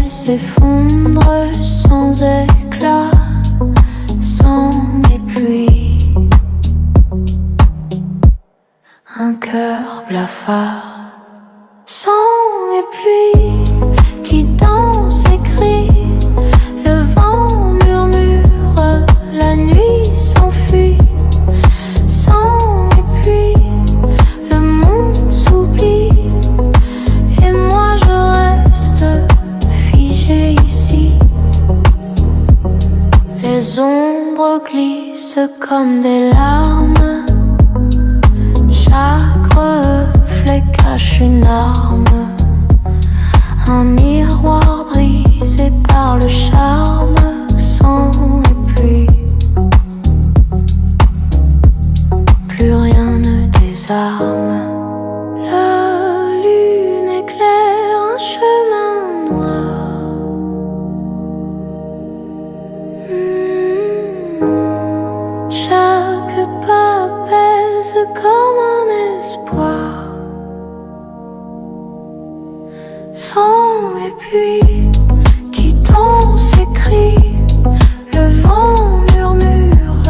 S'effondre sans éclat, sans pluie. Un cœur blafard, sang et pluie, qui danse et crie. Le vent murmure, la nuit s'enfuit. Sang et pluie, le monde s'oublie. Et moi je reste ici. Les ombres glissent comme des larmes. Chaque reflet cache une arme. Un miroir brisé par le charme. Sang et pluie, plus rien ne désarme. La lune éclaire un chemin noir. Chaque pas pèse comme un espoir. Sang et pluie qui dansent et crient. Le vent murmure,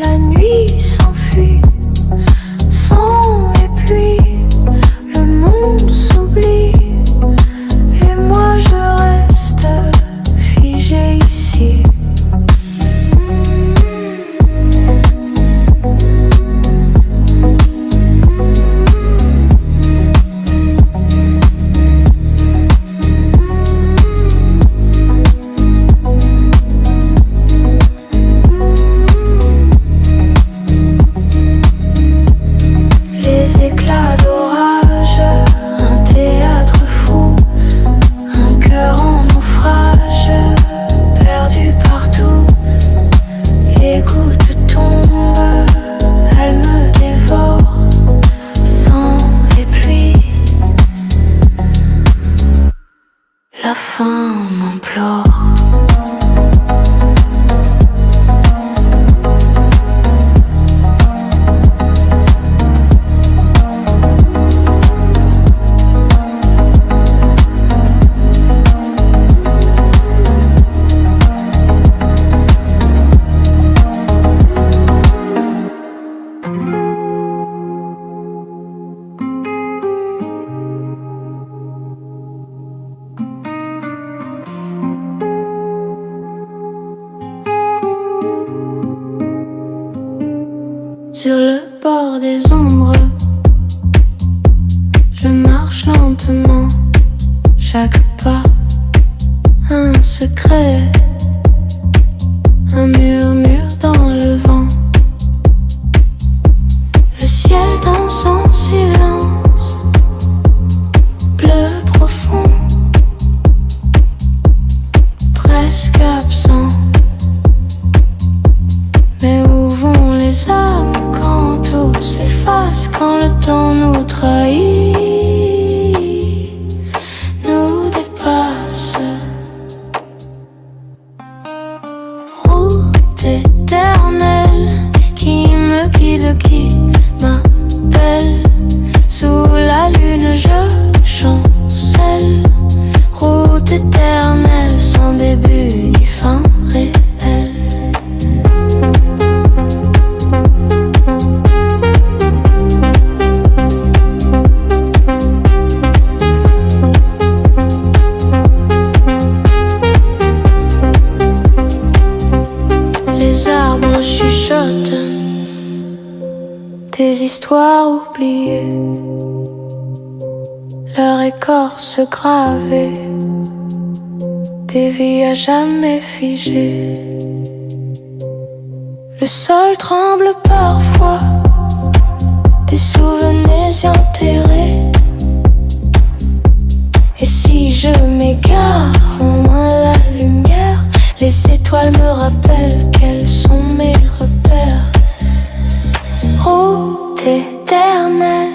la nuit s'enfuit. Sang et pluie, le monde s'oublie. Et moi je reste figé ici. La faim m'implore. Sur le bord des ombres, je marche lentement. Chaque pas, un secret, un murmure dans le vent. Le ciel danse en silence, bleu profond, presque absent. Mais où vont les âmes quand tout s'efface, quand le temps nous trahit, nous dépasse? Route éternelle qui me guide, qui m'appelle. Sous la lune je chancelle. Route éternelle sans début ni fin réelle. Les arbres chuchotent des histoires oubliées, leur écorce gravée, des vies à jamais figées. Le sol tremble parfois, des souvenirs enterrés. Et si je m'égare, au moins la lumière, les étoiles me rappellent quels sont mes repères. Route éternelle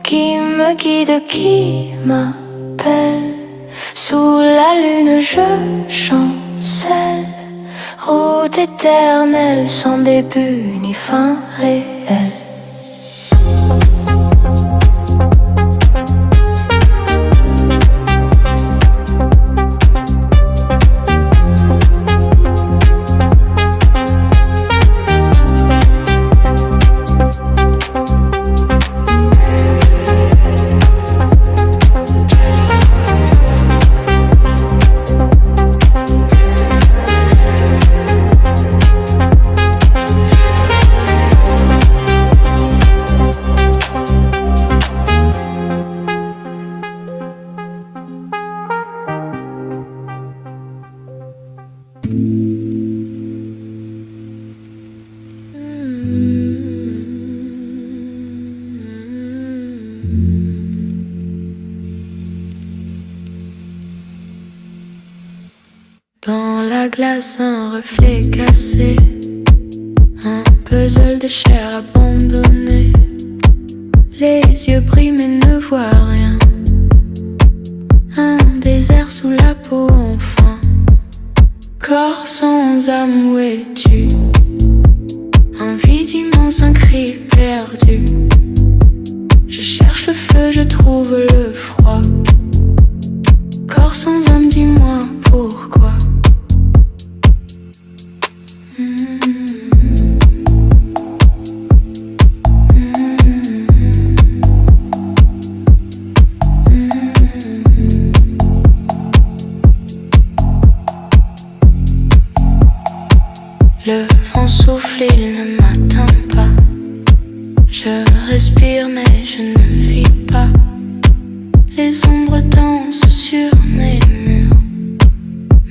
qui qui me guide, qui m'appelle. Sous la lune je chancelle, route éternelle sans début ni fin réelle. Dans la glace, un reflet cassé, un puzzle de chair abandonné. Les yeux brillent mais ne voient rien. Un désert sous la peau enfin. Corps sans âme, où es-tu? Un vide immense, un cri perdu. Je cherche le feu, je trouve le froid. Corps sans âme, dis-moi pourquoi. Le vent souffle, il ne m'atteint pas. Je respire mais je ne vis pas. Les ombres dansent sur mes murs,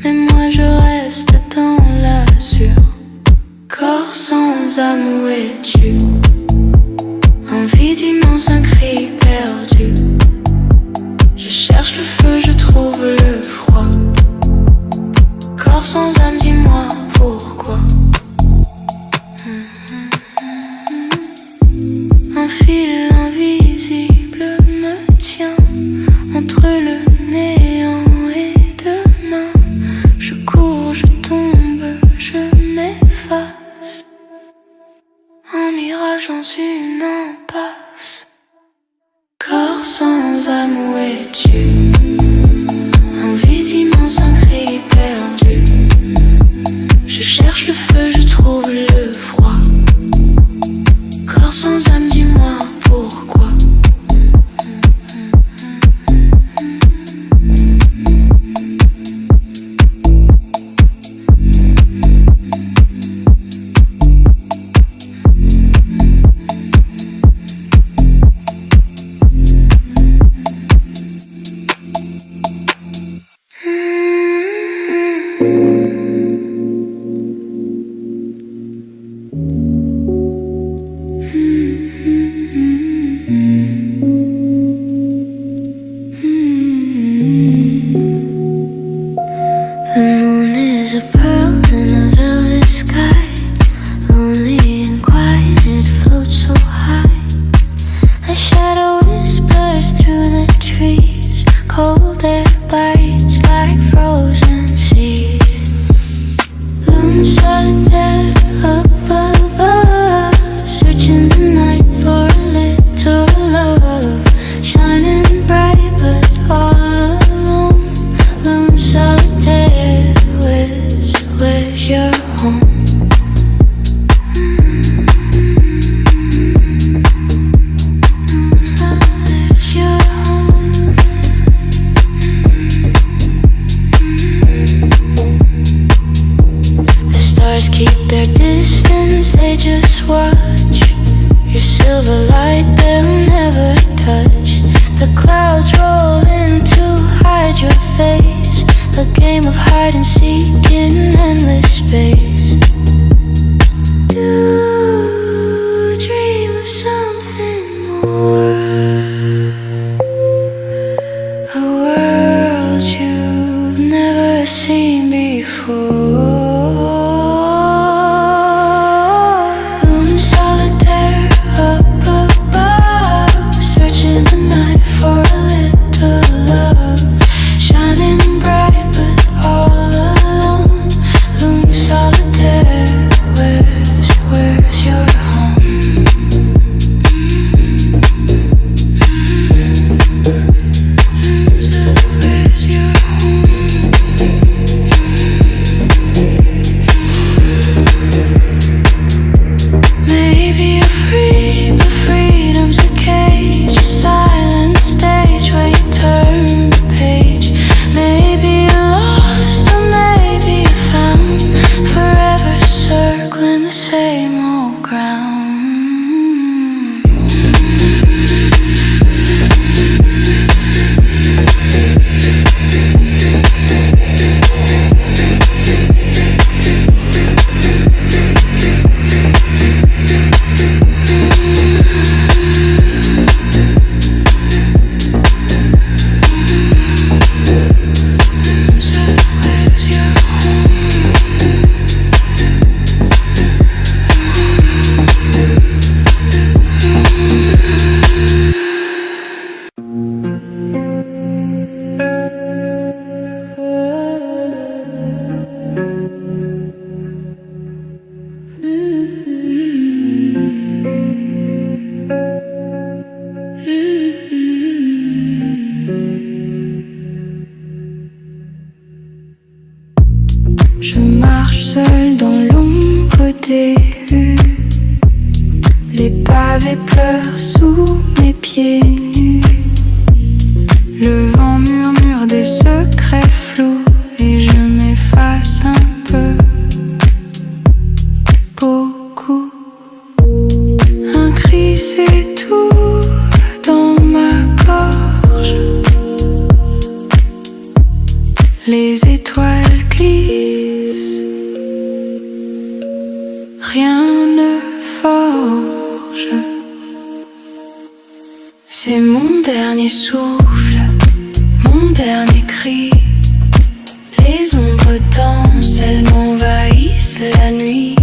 mais moi je reste dans l'azur. Corps sans âme, où es-tu? Un vide immense, un cri perdu. Je cherche le feu, je trouve le froid. Corps sans âme, dis-moi pourquoi. Un fil invisible me tient entre le néant et demain. Je cours, je tombe, je m'efface. Un mirage dans une impasse. Corps sans âme, où es-tu? Un vide immense, un cri perdu. Je cherche le feu, je trouve le froid. Corps sans âme, dis-moi pourquoi. seul dans l'ombre des hues. Les pavés pleurent sous mes pieds nus. Le vent murmure des secrets flous et je m'efface un peu, beaucoup. Un cri s'étouffe dans ma gorge. Les étoiles glissent, rien ne forge. C'est mon dernier souffle, mon dernier cri. Les ombres dansent, elles m'envahissent la nuit.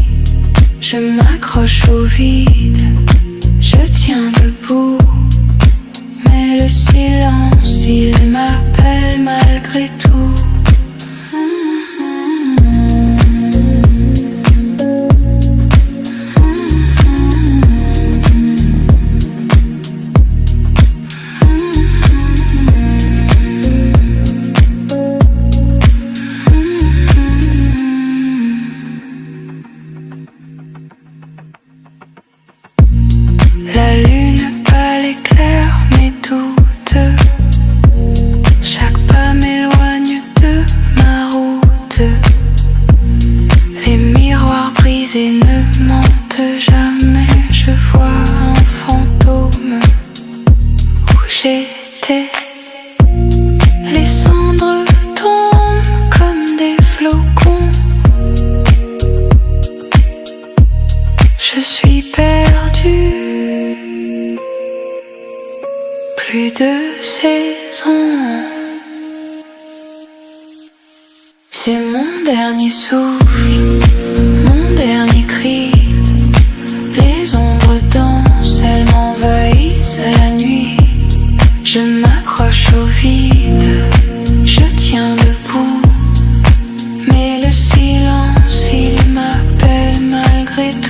Je m'accroche au vide, je tiens debout. Mais le silence, il m'appelle malgré tout. La lune pâle éclaire mes doutes. Chaque pas m'éloigne de ma route. Les miroirs brisés ne mentent jamais. Je vois un fantôme où j'étais. Les cendres tombent comme des flocons. Je suis perdue. Plus de saison. C'est mon dernier souffle, mon dernier cri. Les ombres dansent, elles m'envahissent la nuit. Je m'accroche au vide, je tiens debout. Mais le silence, il m'appelle malgré tout.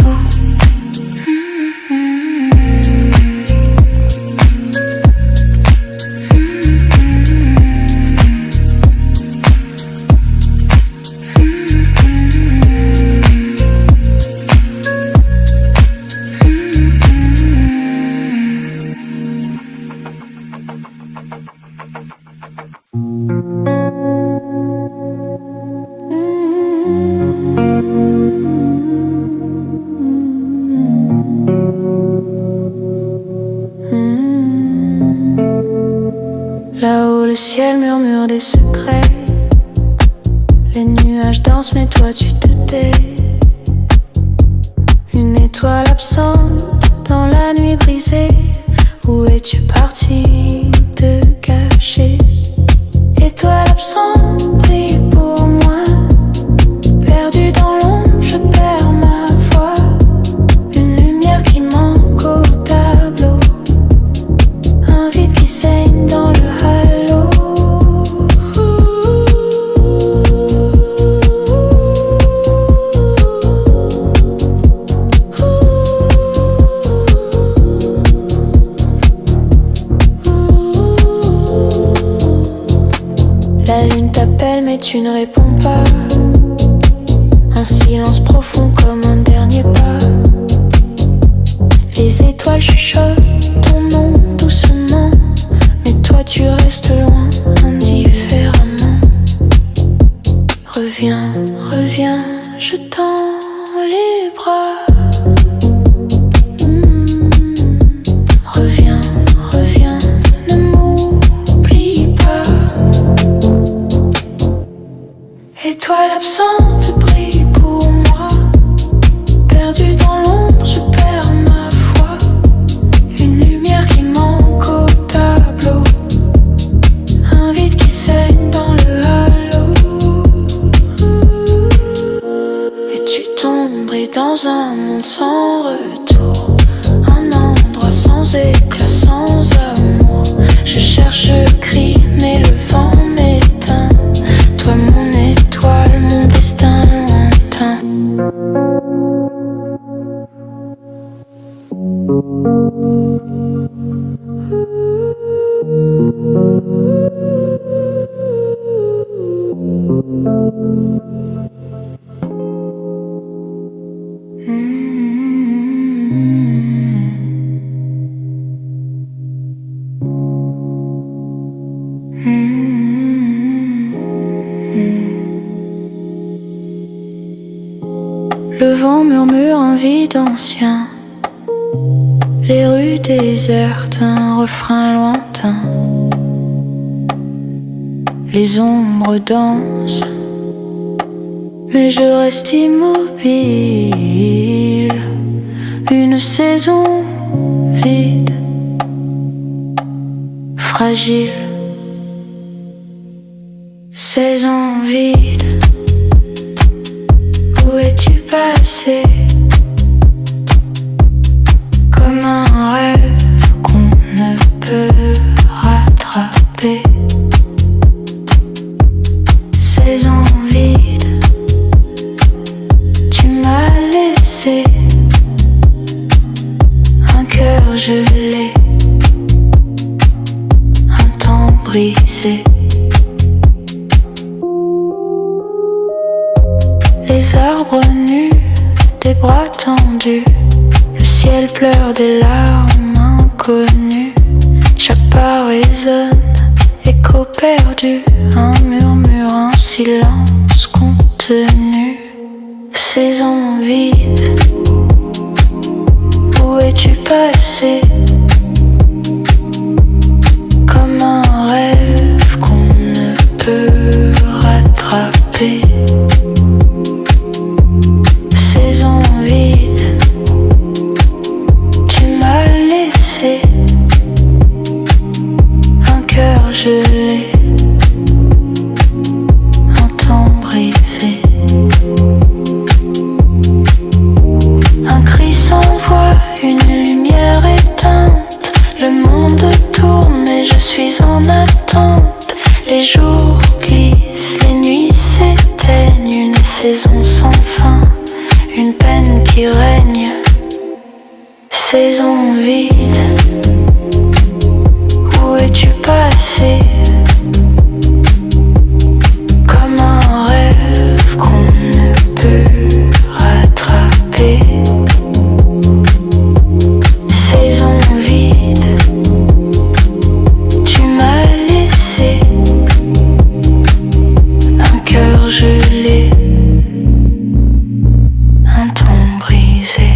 Là-haut le ciel murmure des secrets. Les nuages dansent mais toi tu te tais. Une étoile absente dans la nuit brisée. Où es-tu parti te cacher? Étoile absente, brille pour moi. Perdu dans l'ombre, je perds ma voix. Une lumière qui manque au tableau. Un vide qui saigne dans le halo. La lune t'appelle mais tu ne réponds pas. Un silence profond comme un dernier pas. Les étoiles chuchotent ton nom doucement. Mais toi tu restes loin, indifféremment. Reviens, reviens, je tends les bras. Reviens, reviens, ne m'oublie pas. Étoile absente, brille pour moi. Perdu dans l'ombre, je perds ma foi. Une lumière qui manque au tableau. Un vide qui saigne dans le halo. Et tu tomberais dans un monde sans retour. Un endroit sans éclat, sans amour. Je cherche, je crie, mais le vent m'éteint. Toi mon étoile, mon destin. Le vent murmure un vide ancien, les rues désertes, un refrain lointain. Les ombres dansent, mais je reste immobile. Une saison vide, fragile. Saison vide, où es-tu passé? Comme un rêve qu'on ne peut rattraper. Saison vide, tu m'as laissé un cœur gelé, un temps brisé. Les arbres nus, des bras tendus, le ciel pleure des larmes inconnues. Chaque pas résonne, écho perdu, un murmure, un silence contenu. Saison vide, où es-tu passé? Comme un rêve qu'on ne peut rattraper. Saison vide, tu m'as laissé un cœur gelé, un temps brisé. Un cri sans voix, une lumière éteinte. Le monde tourne mais je suis en attente. Les jours glissent, les nuits s'éteignent. Une saison sans fin, une peine qui règne. Saison vide, où es-tu passé? Comme un rêve qu'on ne peut rattraper. Saison vide, tu m'as laissé un cœur gelé, un temps brisé.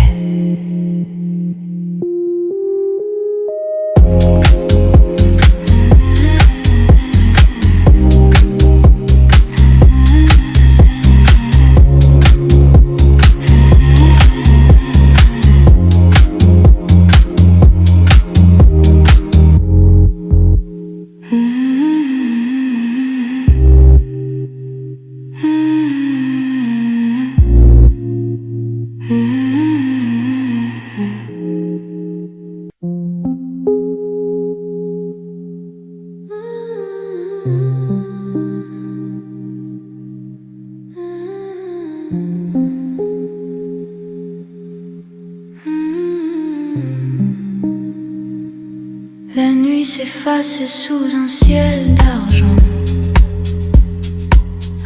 La nuit s'efface sous un ciel d'argent,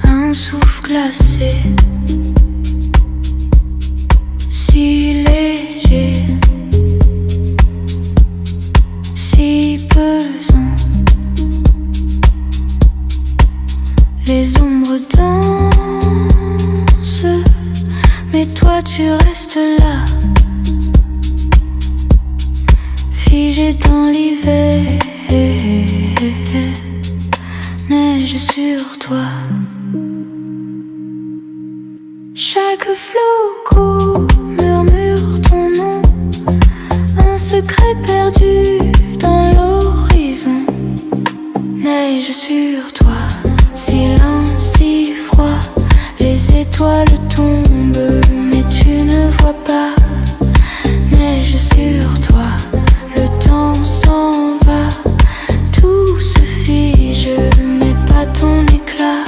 un souffle glacé, si léger, si pesant. Les ombres dansent, mais toi tu restes là, figé dans l'hiver, neige sur toi. Chaque flot murmure ton nom, un secret perdu dans l'horizon. Neige sur toi, silence si froid, les étoiles tombent, mais tu ne vois pas. Neige sur toi, le temps s'en va, tout se fige, mais pas ton éclat.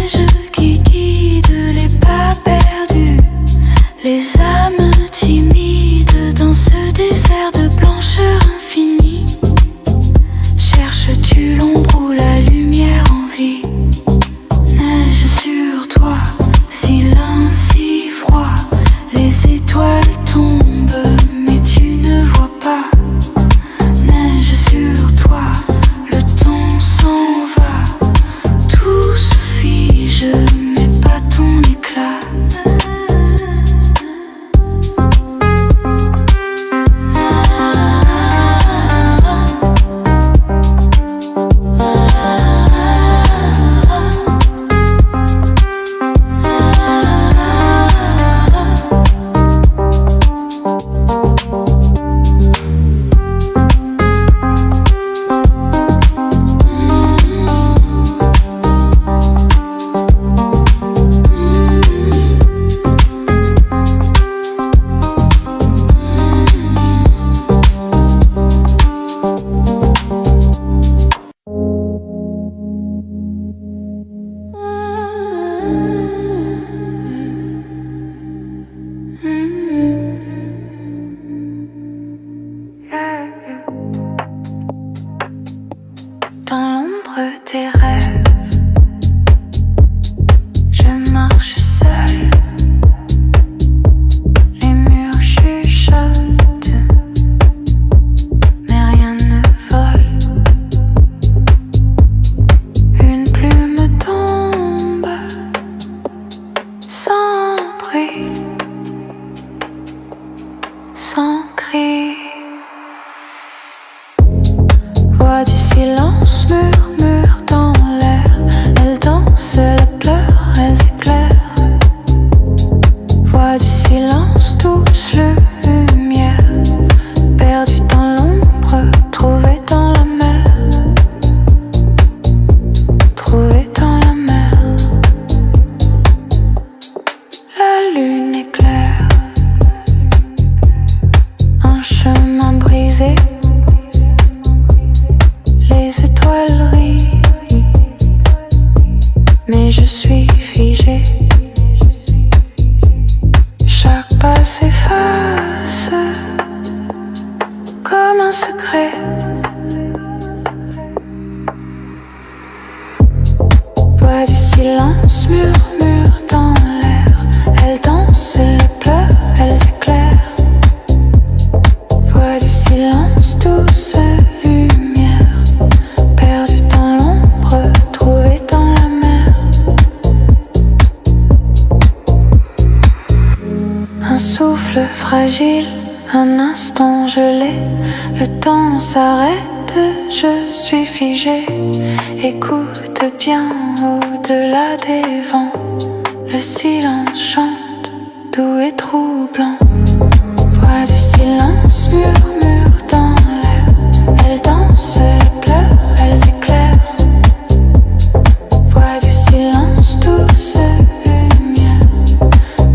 neige qui guide les pas perdus, les âmes timides dans ce désert de blancheur infinie. Cherches-tu l'ombre ou la lumière en vie? Neige sur toi, silence si froid, les étoiles tombent mais tu ne vois pas. Neige sur toi, le temps s'en va, tout se fige mais pas ton éclat. Dans l'ombre des rêves, je marche seule. Les murs chuchotent, mais rien ne vole. Une plume tombe sans bruit, sans cri. Voix du silence murmure dans l'air. Elles dansent, elles pleurent, elles éclairent. Voix du silence, douce lumière, perdue dans l'ombre, trouvée dans la mer. Trouvée dans la mer. La lune éclaire un chemin brisé. Les étoiles rient, mais je suis figée. Chaque pas s'efface comme un secret. Voix du silence murmure dans l'air. Elles dansent, elles pleurent, elles éclairent. Voix du silence, douce lumière, perdue dans l'ombre, trouvée dans la mer. Un souffle fragile, un instant gelé, le temps s'arrête, je suis figée. Écoute bien au-delà des vents, le silence chante, doux et troublant. Voix du silence murmure dans l'air. Elles dansent, elles pleurent, elles éclairent. Voix du silence, douce lumière,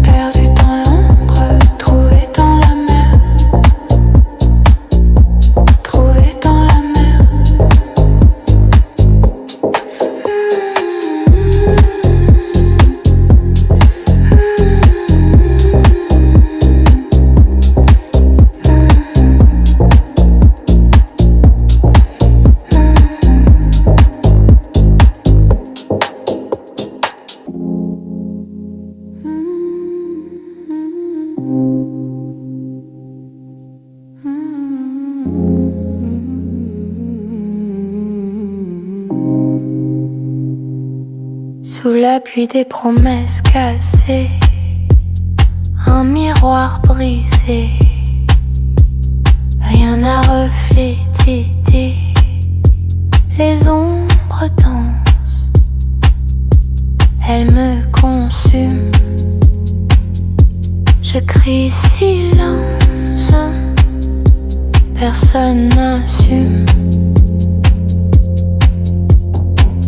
perdue dans l'ombre, trouvée dans la mer. Trouvée dans la mer. Sous la pluie des promesses cassées, un miroir brisé, rien à refléter. Les ombres dansent, elles me consument. Je crie silence, personne n'assume.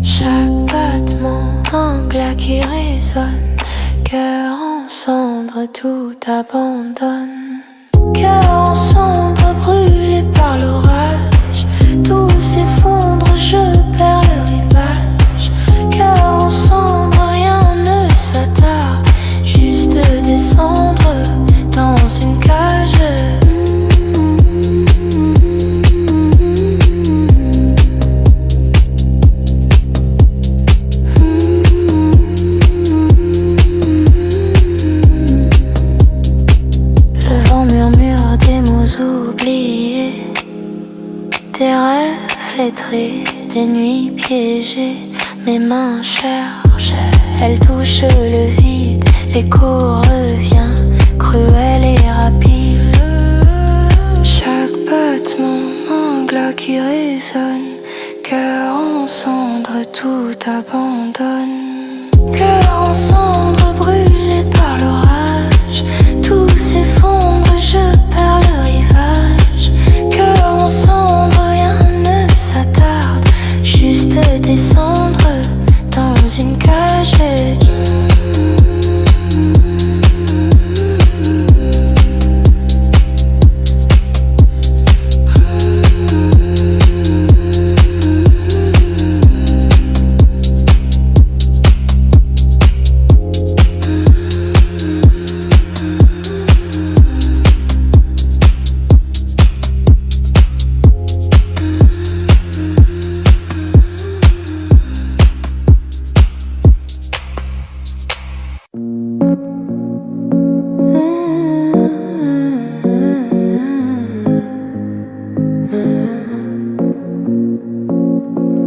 Chaque battement, un glas qui résonne. Cœur en cendres, tout abandonne. Cœur en cendres, brûlé par l'orage. Tout s'effondre, je perds le rivage. Cœur en cendres, pénétrer des nuits piégées. Mes mains cherchent, elles touchent le vide. L'écho revient, cruel et rapide. Chaque battement m'englobe qui résonne. Cœur en cendres, tout abandonne. Cœur en cendres, brûlé par l'orage. Tout s'effondre, je perds le rivage. Cœur en cendres, rien ne s'attarde. Juste descendre dans une cagette.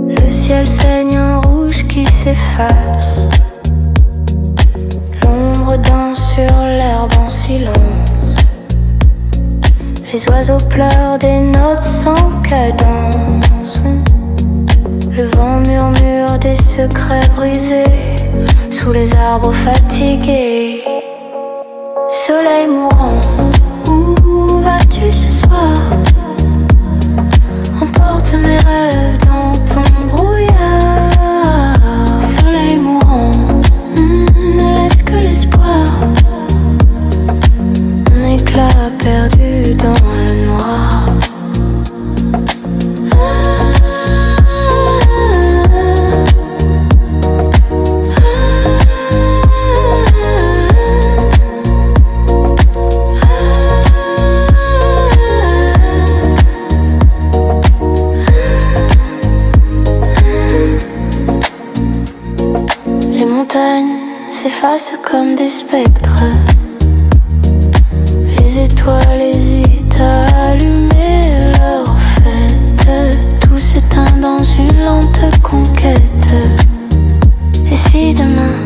Le ciel saigne un rouge qui s'efface. L'ombre danse sur l'herbe en silence. Les oiseaux pleurent des notes sans cadence. Le vent murmure des secrets brisés sous les arbres fatigués. Soleil mourant, où vas-tu ce soir? Emporte mes rêves dans ton brouillard. Soleil mourant, ne laisse que l'espoir. Un éclat perdu dans le noir. S'effacent comme des spectres. Les étoiles hésitent à allumer leur fête. Tout s'éteint dans une lente conquête. Et si demain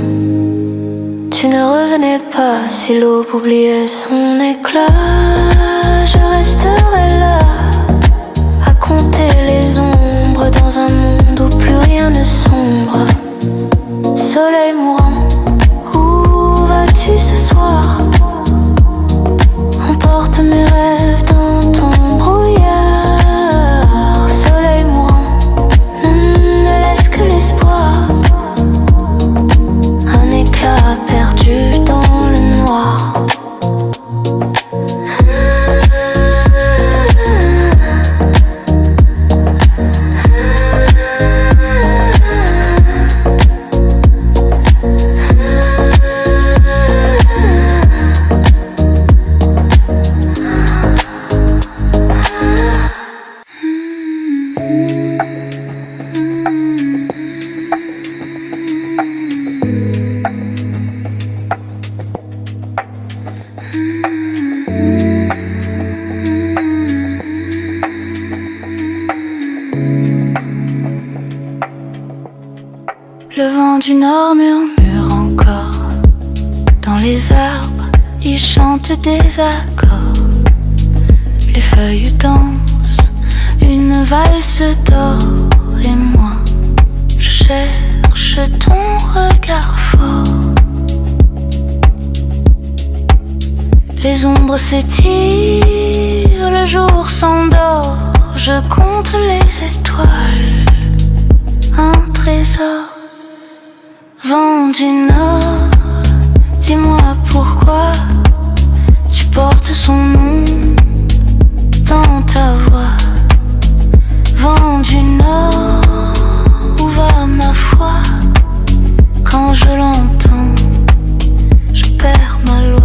tu ne revenais pas, si l'aube oubliait son éclat, je resterai là à compter les ombres dans un monde où plus rien ne sombre. Soleil mourant, ce soir, emporte mes rêves dans ton brouillard. Soleil mourant, ne laisse que l'espoir. Un éclat perdu dans le noir. Le vent du nord murmure encore. Dans les arbres, il chante des accords. Les feuilles dansent une valse d'or. Et moi, je cherche ton regard fort. Les ombres s'étirent, le jour s'endort. Je compte les étoiles, un trésor. Vent du nord, dis-moi pourquoi tu portes son nom dans ta voix. Vent du nord, où va ma foi? Quand je l'entends, je perds ma loi.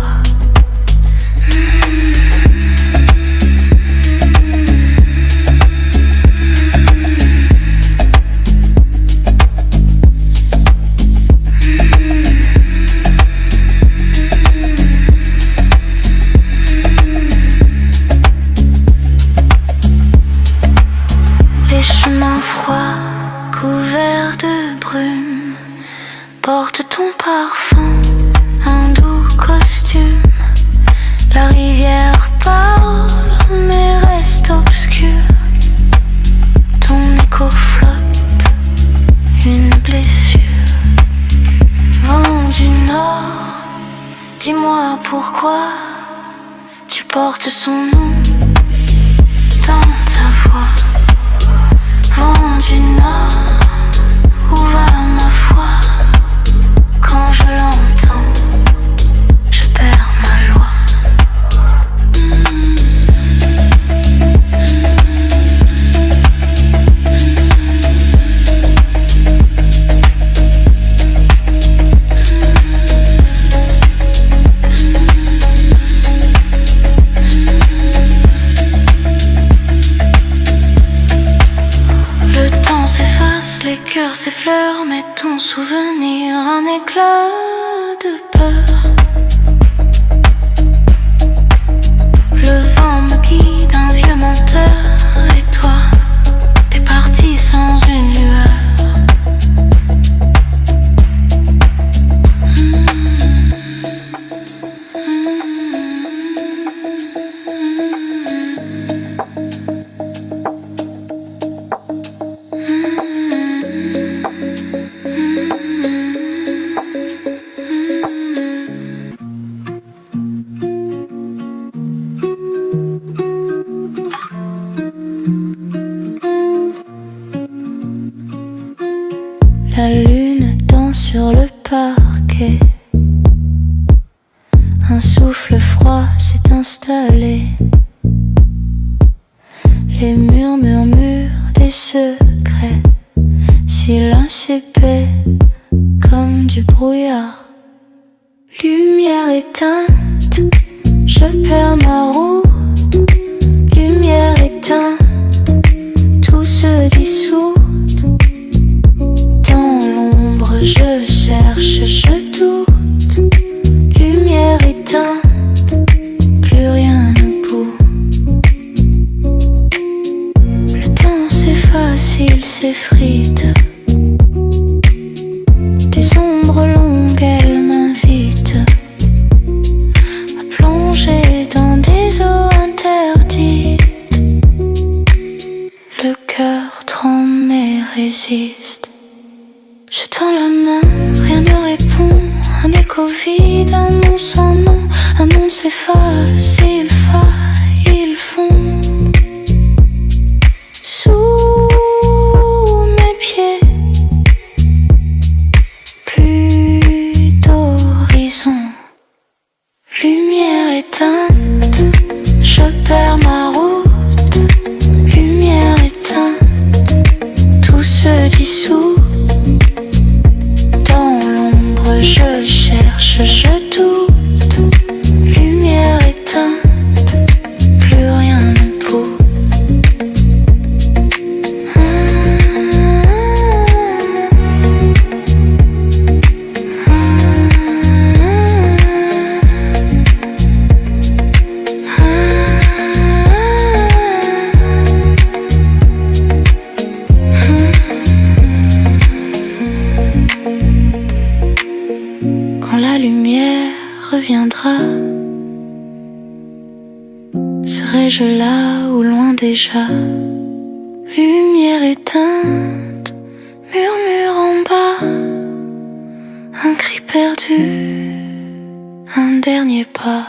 Les chemins Porte ton parfum, un doux costume. La rivière parle mais reste obscure. Ton écho flotte, une blessure. Vent du Nord, dis-moi pourquoi tu portes son nom dans ta voix. Vent du Nord, où va ma foi? Quand je l'entends, je perds ma loi. Les cœurs s'effleurent, mais ton souvenir un éclat de peur. Le vent me guide, un vieux menteur, et toi, t'es parti sans une lueur. La lune danse sur le parquet. Un souffle froid s'est installé. Les murs murmurent des secrets. Silence épais comme du brouillard. Lumière éteinte, je perds ma route. Lumière éteinte, tout se dissout. Je cherche, je doute. Lumière éteinte, plus rien ne bout. Le temps s'efface, il s'effrite. Des ombres longues, elles m'invitent à plonger dans des eaux interdites. Le cœur tremble mais résiste. Je tends la main, rien ne répond. Un écho vide, un nom sans nom. Un nom s'efface, il faille, il fond. Sous mes pieds, plus d'horizon. Lumière éteinte, je perds ma route. Lumière éteinte, tout se dissout. Je cherche, je doute. Lumière éteinte, plus rien ne bout. Quand la lumière reviendra, serai-je là ou loin déjà? Lumière éteinte, murmure en bas, un cri perdu, un dernier pas.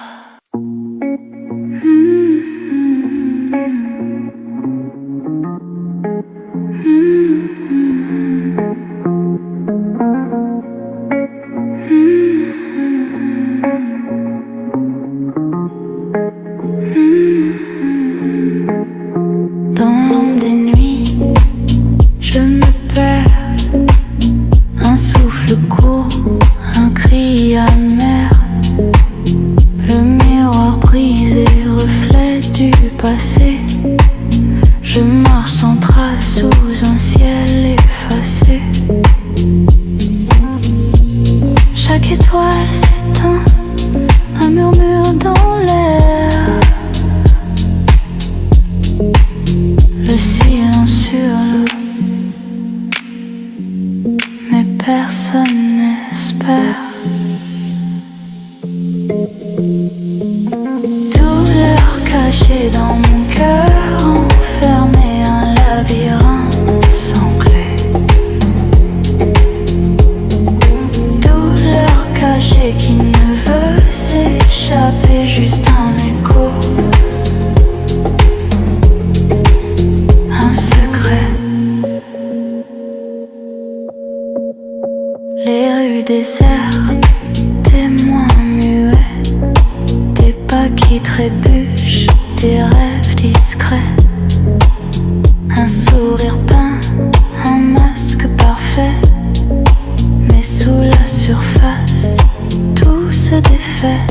Dans l'ombre des nuits, je me perds. Un souffle court, un cri amer. Le miroir brisé, reflet du passé. Je marche sans trace sous un ciel effacé. Chaque étoile s'éteint, un murmure dans l'air. Le silence hurle, mais personne n'est. espère. Douleur cachée dans mon cœur, enfermé un labyrinthe sans clé. Douleur cachée qui ne veut s'échapper, juste un écho. Un secret. Les rues désertes, témoins muets, des pas qui trébuchent, des rêves discrets. Un sourire peint, un masque parfait, mais sous la surface, tout se défait.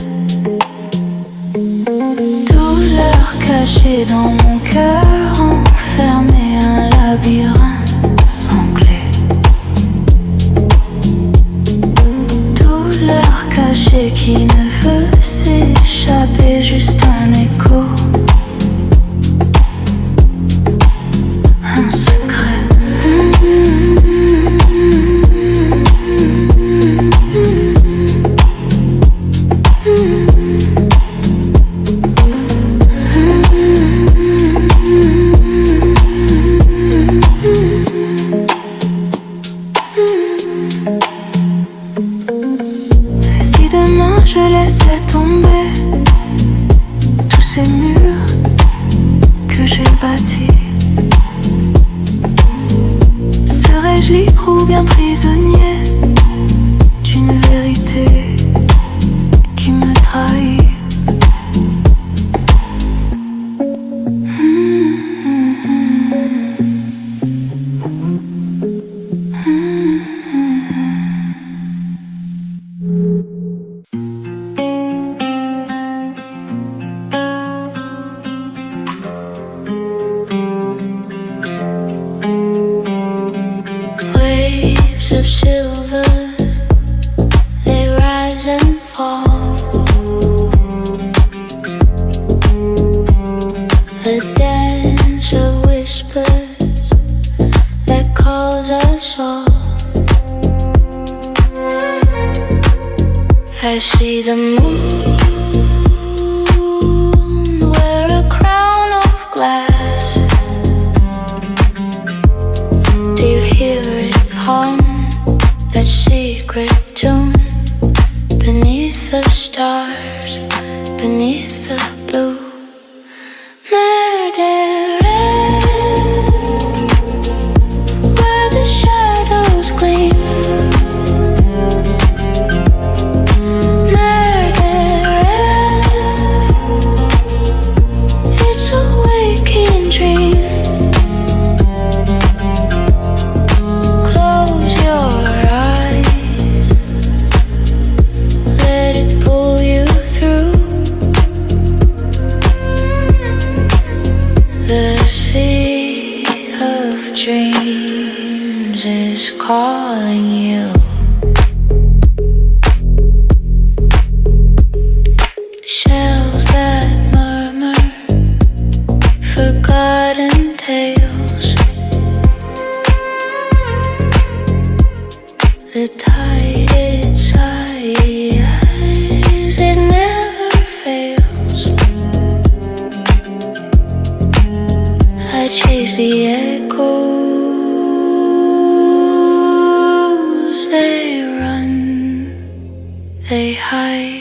Douleur cachée dans mon cœur, enfermé un labyrinthe sans clé. Douleur cachée qui ne veut s'échapper, juste un écho. Un secret. Si demain je laissais tomber tous ces murs que j'ai bâtis, serais-je libre ou bien prisonnier d'une vérité qui me trahit? Waves of silver, they rise and fall. A dance of whispers that calls us all. I see the moon wear a crown of glass. Do you hear it hum, that secret tune, beneath the stars, beneath the blue? Murderous, where the shadows gleam. Murderous, it's a waking dream. Close your eyes, let it pull you through. The sea of dreams is calling you. Shells that murmur forgotten tales. The tide it sighs, it never fails. I chase the echoes, they run, they hide.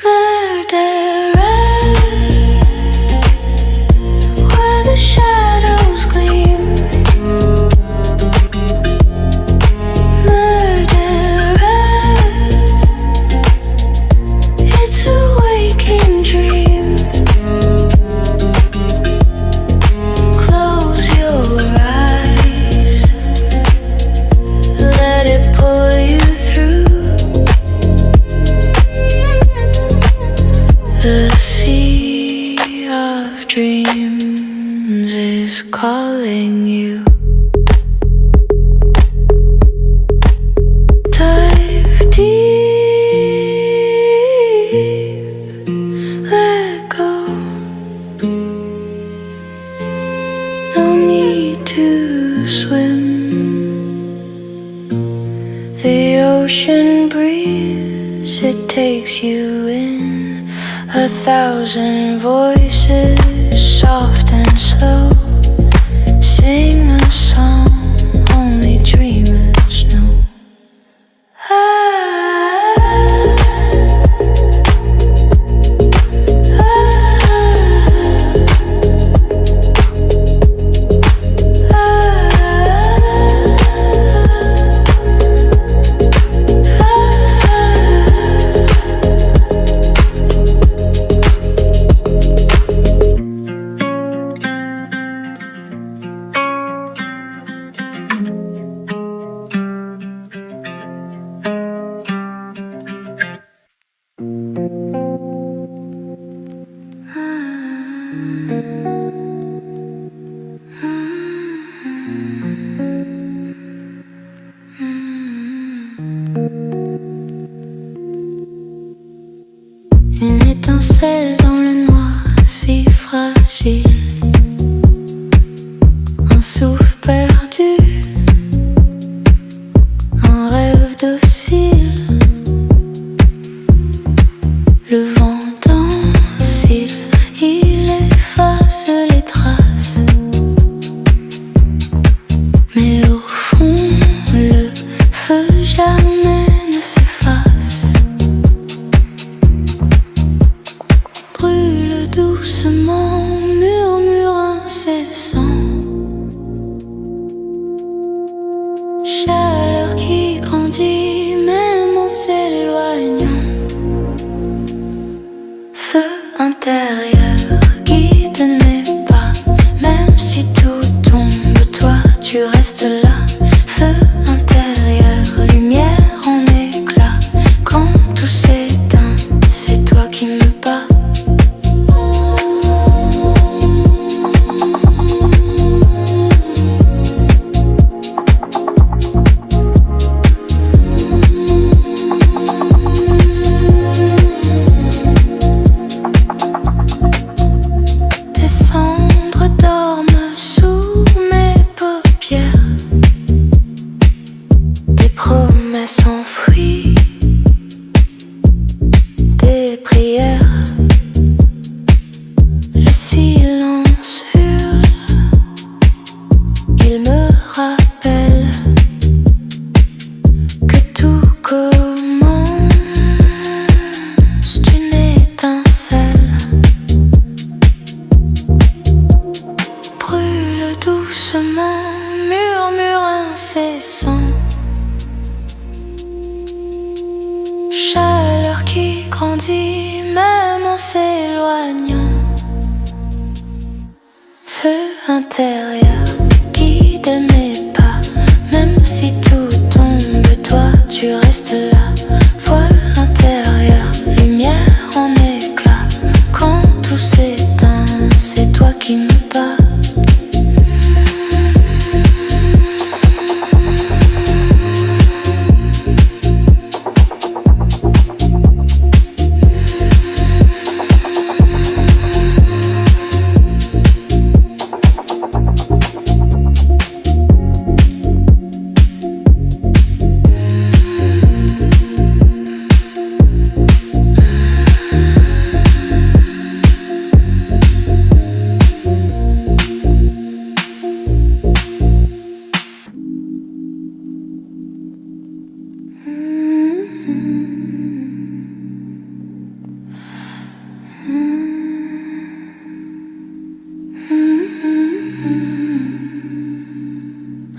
Murderous, where the shadows gleam. Murderous, ocean breeze, it takes you in. 1,000 voices, soft and slow, sing a song only dreamers know. Une étincelle dans le noir, si fragile. Un souffle perdu, un rêve docile. Le vent danse, il efface les traces. Mais au fond, le feu jamais ne s'efface. Brûle doucement, murmure incessant. Chaleur qui grandit même en s'éloignant. Feu intérieur, guide mes pas. Même si tout tombe, toi tu restes là. Feu intérieur, lumière en éclat. Quand tout s'éteint, c'est toi qui me bats. Tes cendres dorment sous mes paupières. Des promesses enfouies, des prières. Le silence hurle, il me rappelle que tout commence d'une étincelle. Brûle doucement, murmure incessant. Chaleur qui grandit même en s'éloignant. Feu intérieur, guide mes pas. Même si tout tombe, toi tu restes là. Voix intérieure, lumière en éclat. Quand tout s'éteint, c'est toi qui me bats.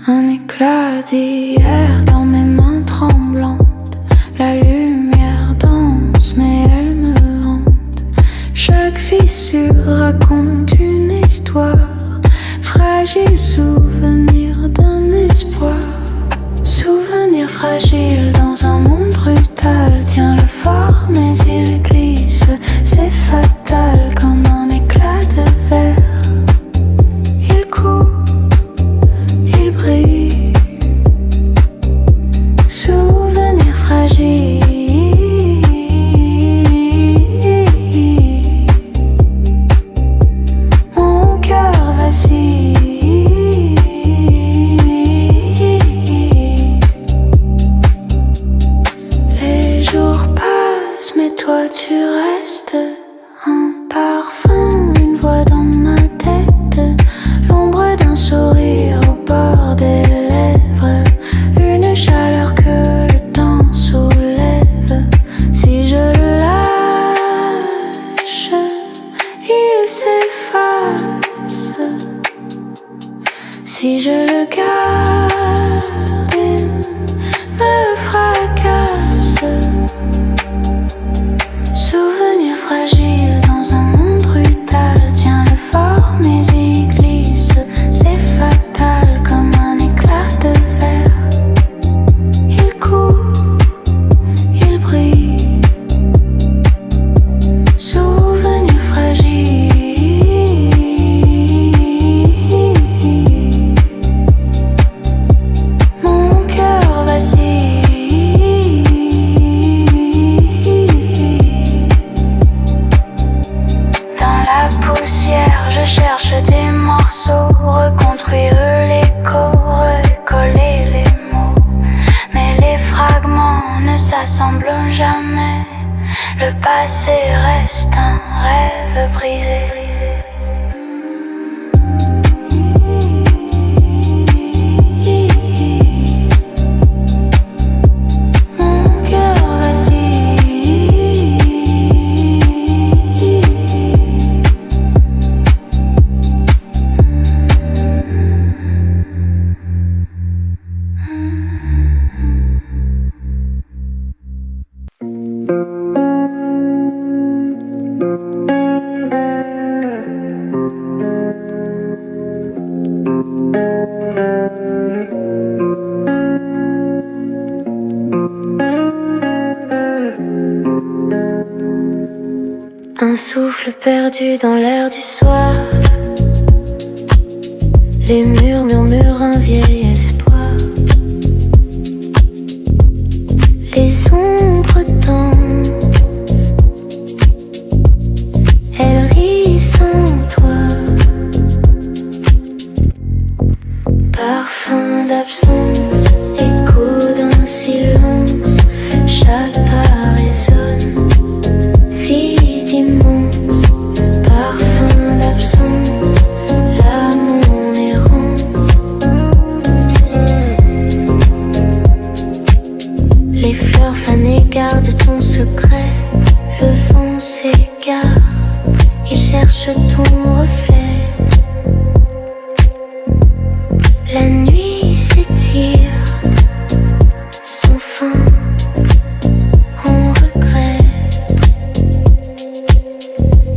Un éclat d'hier dans mes mains tremblantes. La lumière danse mais elle me hante. Chaque fissure raconte une histoire. Fragile souvenir d'un espoir. Souvenir fragile dans un monde brutal. Tiens le fort mais il glisse. C'est fatal comme un éclat de verre. Il court, il brille. Souvenir fragile. Mon cœur vacille. danse, mais toi tu restes. Un parfum, une voix dans ma tête, l'ombre d'un sourire au bord des lèvres, une chaleur que le temps soulève. Si je le lâche, il s'efface. Si je le garde, il me fracasse. Souvenir fragile dans un monde brutal. Tiens le fort mais il glisse. C'est fatal comme un éclat de verre. Il court, il brille. Souvenir fragile. Mon cœur vacille. Dans la poussière, je cherche des morceaux, reconstruire l'écho, recoller les mots. Mais les fragments ne s'assemblent jamais. Le passé reste un rêve brisé. Mon cœur vacille. Un souffle perdu dans l'air du soir. Les murs murmurent un vieil espoir. Les ombres dansent. Elles rient sans toi. Parfum d'absence, écho d'un silence. Chaque pas résonne. Vide immense, parfum d'absence, l'âme en errance. Les fleurs fanées gardent ton secret. Le vent s'égare, il cherche ton reflet. La nuit s'étire, sans fin, en regret.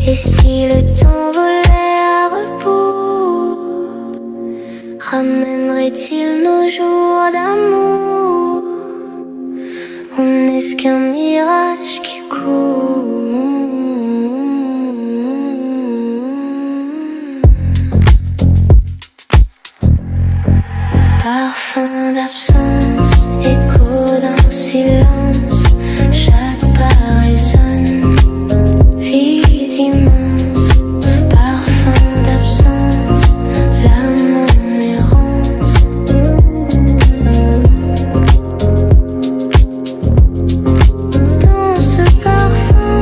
Et si le temps volait à rebours, ramènerait-il nos jours d'amour? On n'est qu'un mirage qui court. Parfum d'absence, écho d'un silence. Chaque pas résonne. Vide immense, parfum d'absence, l'âme en errance. Dans ce parfum,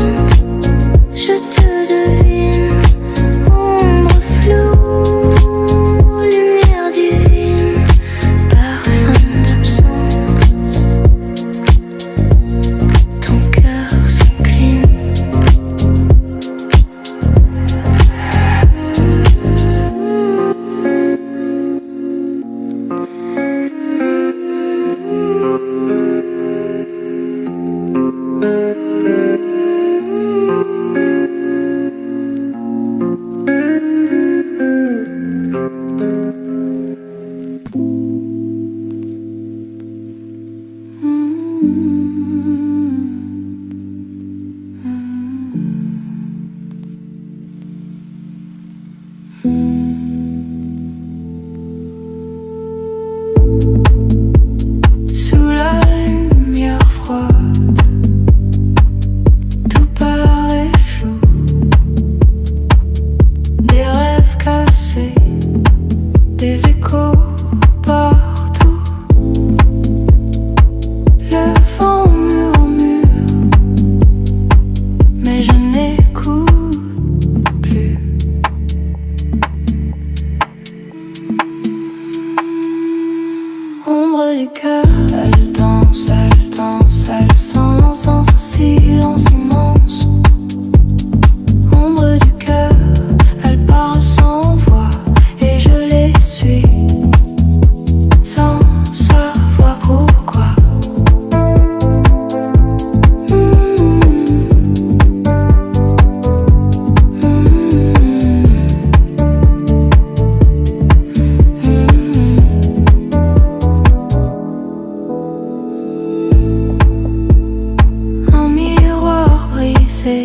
brisés,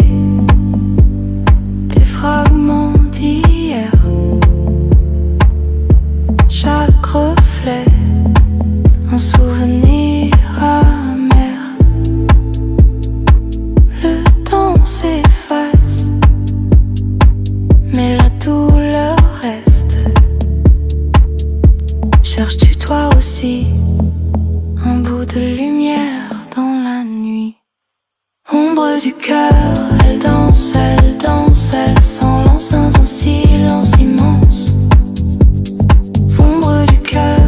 des fragments d'hier. Chaque reflet, un souvenir amer. Le temps s'efface, mais la douleur reste. Cherches-tu toi aussi un bout de lumière dans la nuit? Ombre du cœur, elle danse, elle s'enlace dans un silence immense. Ombre du cœur,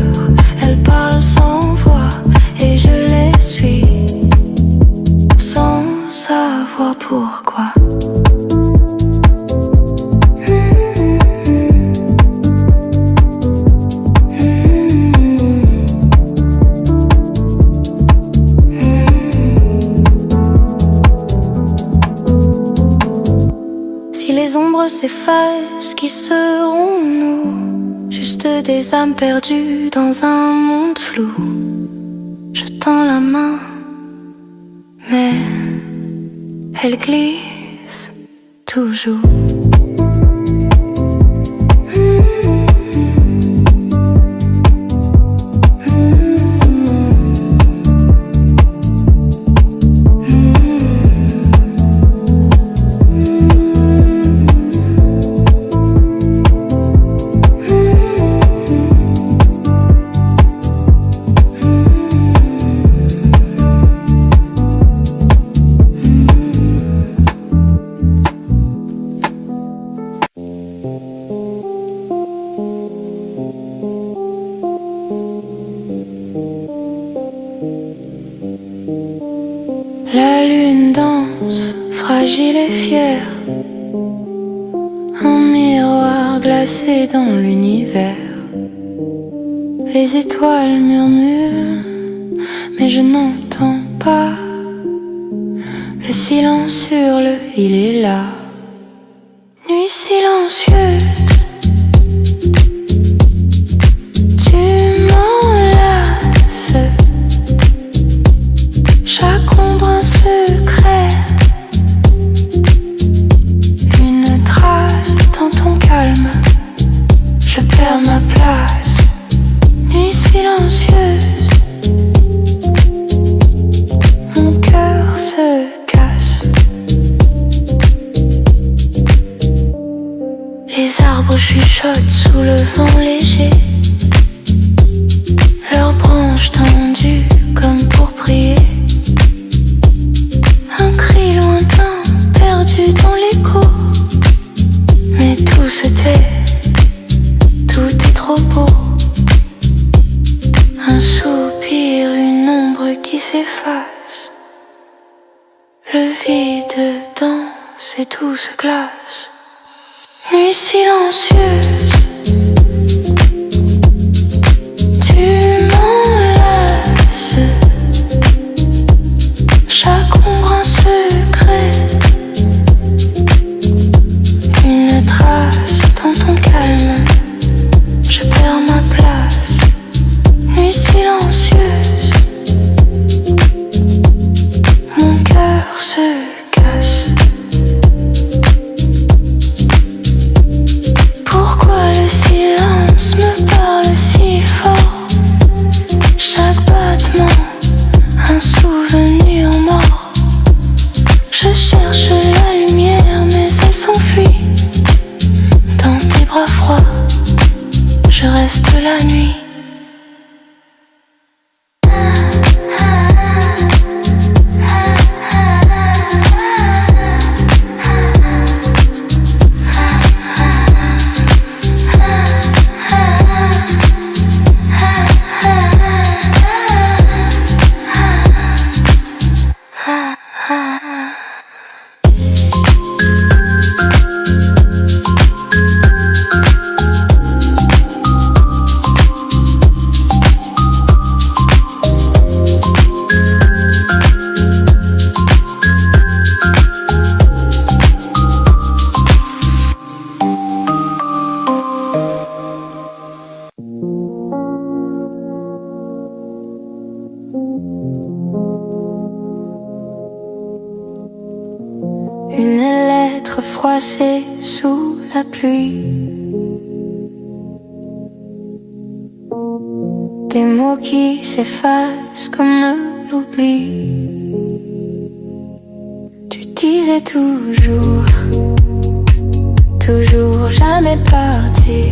elle parle sans voix et je les suis sans savoir pourquoi. Si les ombres s'effacent, qui serons-nous? Juste des âmes perdues dans un monde flou. Je tends la main, mais elle glisse toujours. La lune danse, fragile et fière, un miroir glacé dans l'univers. Les étoiles murmurent, mais je n'entends pas. Le silence sur le il est là. Nuit silencieuse, tu m'enlaces. Chaque ombre un secret, une trace dans ton calme. Je perds ma place. Nuit silencieuse, mon cœur se casse. Les arbres chuchotent sous le vent léger, leurs branches tendues comme pour prier. Un cri lointain perdu dans l'écho, mais tout se tait, tout est trop beau. Un soupir, une ombre qui s'efface. Le vide danse et tout se glace. Nuit silencieuse, tu m'enlaces. Chaque ombre un secret, une trace dans ton calme. Je perds ma place. Nuit silencieuse, mon cœur se casse. Pourquoi le silence me parle si fort? Chaque battement, un souvenir mort. Je cherche la lumière, mais elle s'enfuit. Dans tes bras froids, je reste la nuit. Une lettre froissée sous la pluie. Des mots qui s'effacent comme l'oubli. Tu disais toujours, toujours jamais partir.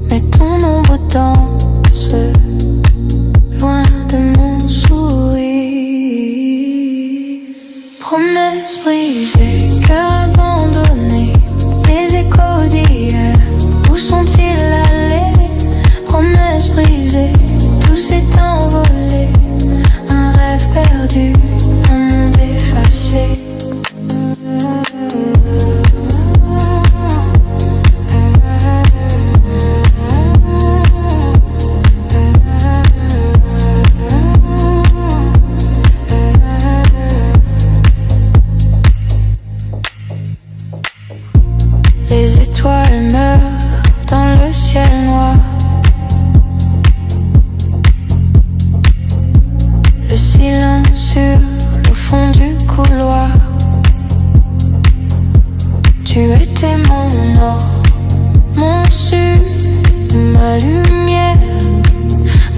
Mais ton ombre danse loin de mon sourire. Promesses brisées, cœur abandonné, les échos d'hier, où sont-ils allés? Promesses brisées, tout s'est envolé, un rêve perdu, un monde effacé. Les étoiles meurent dans le ciel noir. Le silence sur le fond du couloir. Tu étais mon or, mon sud, ma lumière.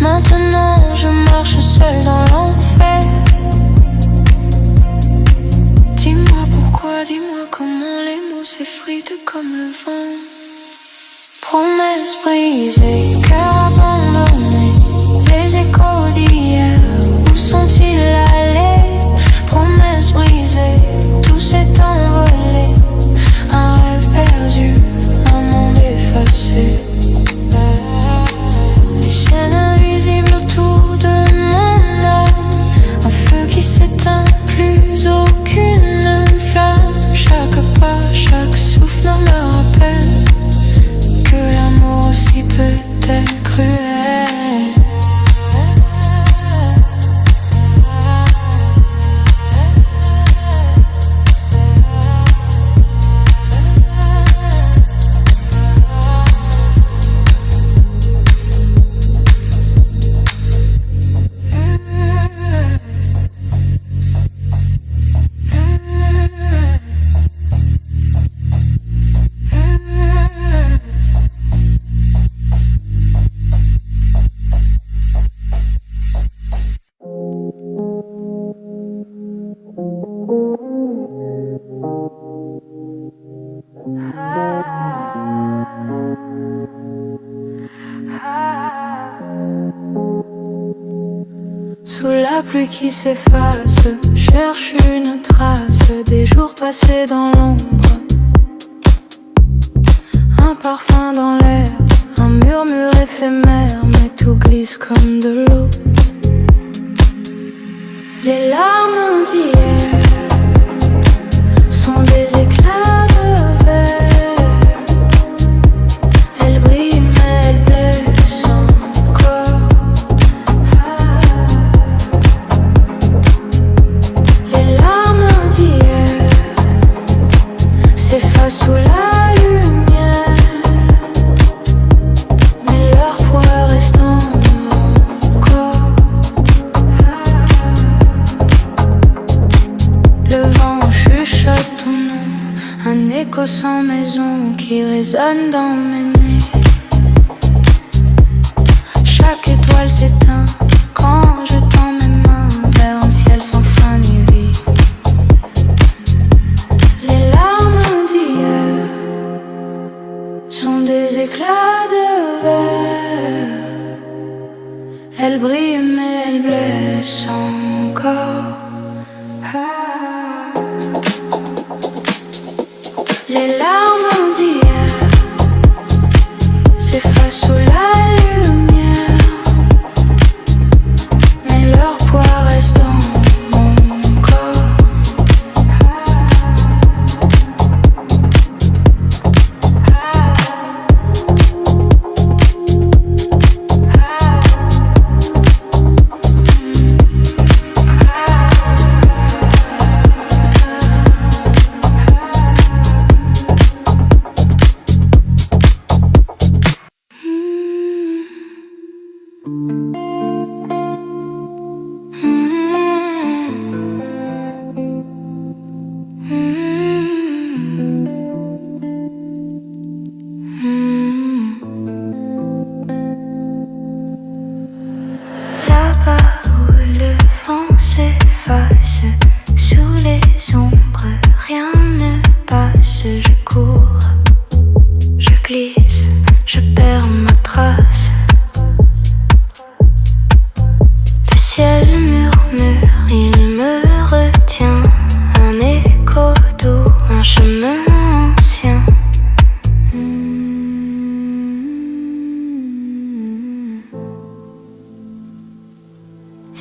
Maintenant je marche seule dans l'enfer. Dis-moi pourquoi, dis-moi comment les mots s'effritent comme le vent. Promesses brisées, cœur abandonné, les échos d'hier, où sont-ils allés? Promesses brisées, tout s'est envolé, un rêve perdu, un monde effacé. Les chaînes invisibles autour de mon âme, un feu qui s'éteint, plus aucune flamme. Chaque pas, chaque souffle me rappelle que l'amour aussi peut être cruel. Sous la pluie qui s'efface, cherche une trace des jours passés dans l'ombre. Un parfum dans l'air, un murmure éphémère, mais tout glisse comme de l'eau. Les larmes d'hier sont des éclats de verre. Elles brillent mais elles blessent encore. Les larmes d'hier s'effacent sous la lumière, mais leur poids reste en mon corps. Le vent chuchote ton nom, un écho sans maison qui résonne dans mes nuits. Chaque étoile s'éteint quand je tends mes mains vers un ciel sans fin ni vie. Les larmes d'hier sont des éclats de verre. Elles brillent mais elles blessent encore. Les larmes d'hier s'effacent sous la lumière, mais leur poids reste dans mon corps.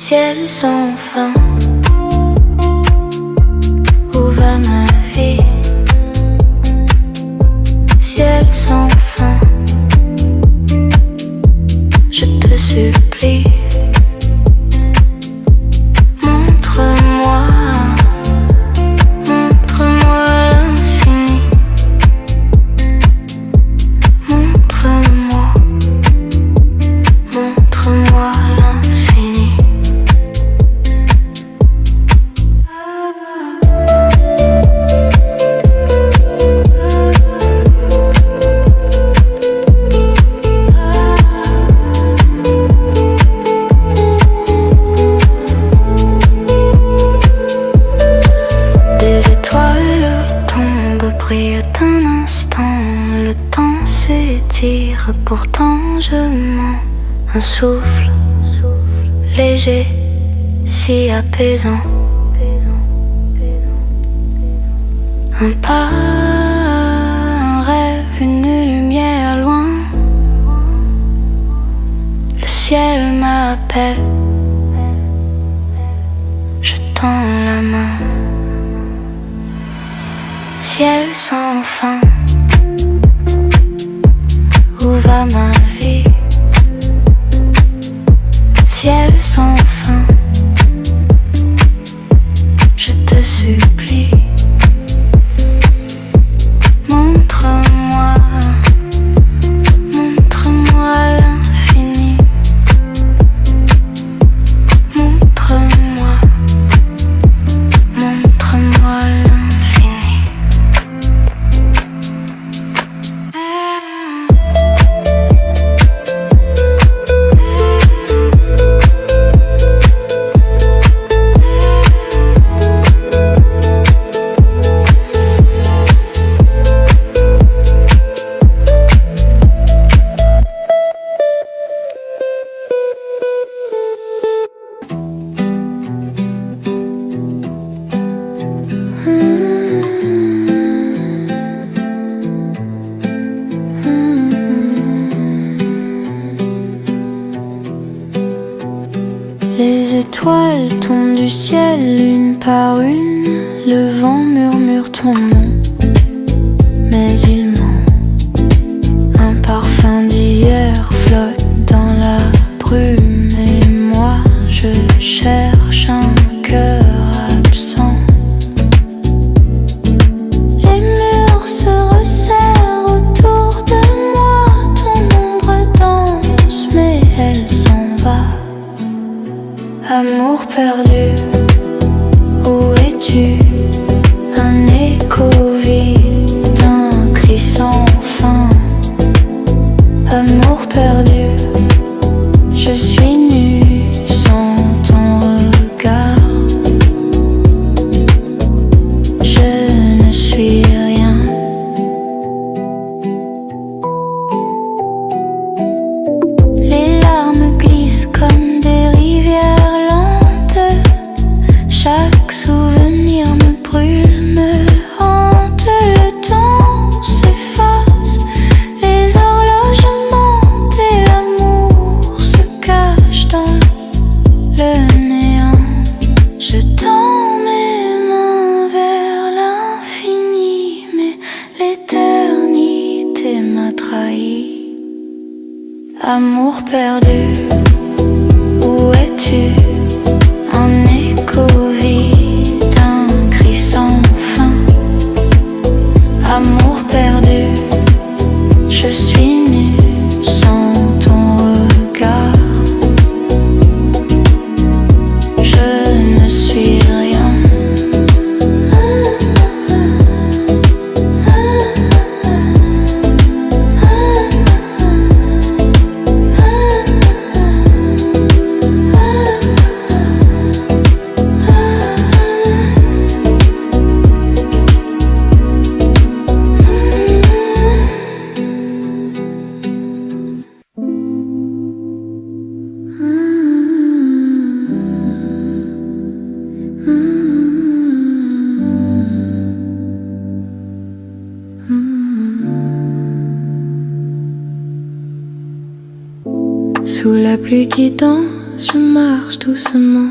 ciel sans fin. Où va ma vie? Ciel sans fin. Je te supplie, montre-moi, montre-moi l'infini. Montre-moi, montre-moi l'infini. Des étoiles tombent, brillent un instant. Le temps s'étire, pourtant je mens. Un souffle léger, si apaisant. Un pas, un rêve, une lumière loin. Le ciel m'appelle, je tends la main. Ciel sans fin. Où va ma vie? Ciel sans fin. Je te supplie, montre-moi, montre-moi l'infini. Montre-moi, montre-moi l'infini. Les étoiles tombent du ciel une par une. Le vent murmure ton nom, mais il ment. Un parfum d'hier flotte dans la brume. Et moi je cherche un cœur absent. Les murs se resserrent autour de moi. Ton ombre danse, mais elle s'en va. Amour perdu, où es-tu? Un écho vide, un cri sans fin. Amour perdu, je suis nue sans ton regard. Je ne suis rien. Les larmes glissent comme des rivières lentes. Chaque souvenir me brûle, me hante. Le temps s'efface, les horloges mentent. Et l'amour se cache dans le néant. Je tends mes mains vers l'infini, mais l'éternité m'a trahi. Amour perdu, où es-tu? Un écho vide, un cri sans fin. Amour perdu, je suis nue sans ton regard. Je ne suis rien. Sous la pluie qui danse, je marche doucement.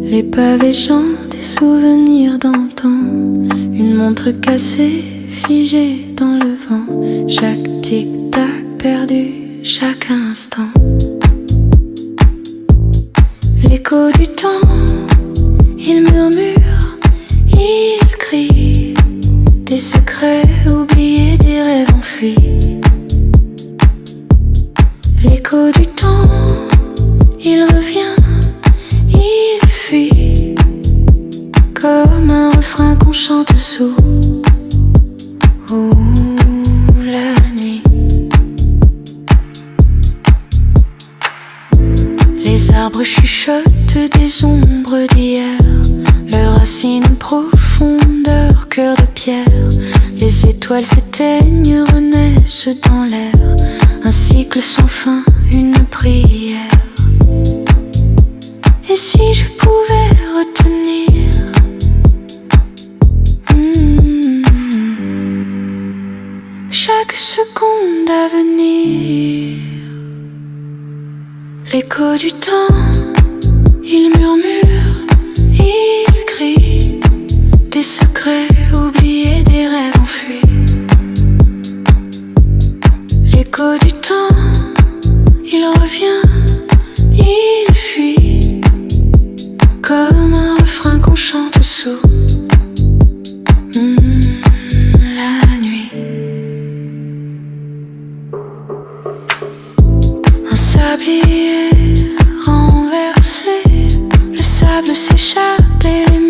Les pavés chantent des souvenirs d'antan. Une montre cassée, figée dans le vent. Chaque tic-tac perdu, chaque instant. L'écho du temps, il murmure, il crie. Des secrets oubliés, des rêves enfuis. L'écho du temps, il revient, il fuit. Comme un refrain qu'on chante sourd. Ou la nuit. Les arbres chuchotent des ombres d'hier. Leurs racines en profondeur, cœur de pierre. Les étoiles s'éteignent, renaissent dans l'air. Un cycle sans fin, une prière. Et si je pouvais retenir chaque seconde à venir. L'écho du temps, il murmure, il crie. Des secrets oubliés, des rêves enfuis. L'écho du temps, il revient, il fuit. Comme un refrain qu'on chante sourd. La nuit. Un sablier renversé, le sable s'échappe et les